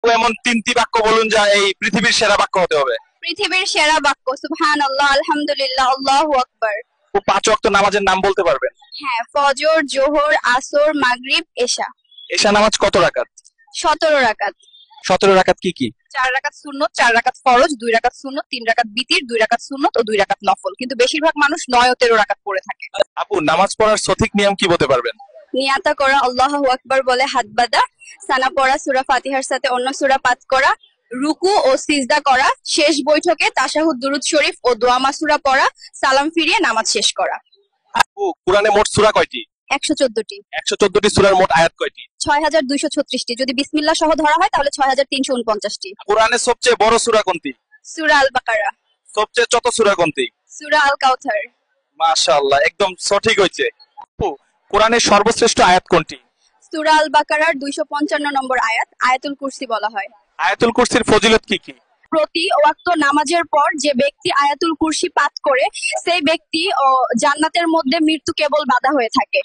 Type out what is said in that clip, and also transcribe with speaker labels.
Speaker 1: এমন তিনটি বাক্য বলুন যা এই পৃথিবীর সেরা বাক্য হতে হবে।
Speaker 2: পৃথিবীর সেরা বাক্য সুবহানাল্লাহ, আলহামদুলিল্লাহ, আল্লাহু আকবার।
Speaker 1: ও 5 ওয়াক্ত নামাজের নাম বলতে পারবেন?
Speaker 2: হ্যাঁ, ফজর, জোহর, আসর, মাগরিব, এশা।
Speaker 1: এশা নামাজ কত রাকাত?
Speaker 2: 17 রাকাত।
Speaker 1: 17 রাকাত কি কি?
Speaker 2: 4 রাকাত সুন্নত, 4 রাকাত ফরজ, 2 রাকাত সুন্নত, 3 রাকাত বিতির, 2 রাকাত সুন্নত ও 2 রাকাত নফল। কিন্তু বেশিরভাগ মানুষ 9 ও 13 রাকাত পড়ে থাকে।
Speaker 1: আপু নামাজ পড়ার সঠিক নিয়ম কি বলতে পারবেন?
Speaker 2: নিয়াতা করা, আল্লাহু আকবার বলে হাত বাঁধা, সানা পড়া, সূরা ফাতিহার সাথে অন্য সূরা পাঠ করা, রুকু ও সিজদা করা, শেষ বৈঠকে তাশাহুদ, দুরূদ শরীফ ও দোয়া মাসুরা পড়া, সালাম ফিরিয়ে নামাজ শেষ করা।
Speaker 1: আপু কোরআনে মোট সূরা কয়টি?
Speaker 2: 114টি।
Speaker 1: 114টি সূরার মোট আয়াত কয়টি?
Speaker 2: 6236টি। যদি বিসমিল্লাহ সহ ধরা হয় তাহলে 6349টি।
Speaker 1: কোরআনের সবচেয়ে বড় সূরা কোনটি?
Speaker 2: সূরা আল বাকারা।
Speaker 1: সবচেয়ে ছোট সূরা কোনটি?
Speaker 2: সূরা আল কাউসার।
Speaker 1: মাশাআল্লাহ, একদম সঠিক হয়েছে। আপু কোরআনের সর্বশ্রেষ্ঠ আয়াত কোনটি?
Speaker 2: সূরা আল বাকারার 255 নম্বর আয়াত, আয়াতুল কুরসি বলা হয়।
Speaker 1: আয়াতুল কুরসির ফজিলত কি কি?
Speaker 2: প্রতি ওয়াক্ত নামাজের পর যে ব্যক্তি আয়াতুল কুরসি পাঠ করে সেই ব্যক্তি ও জান্নাতের মধ্যে মৃত্যু কেবল বাধা হয়ে থাকে।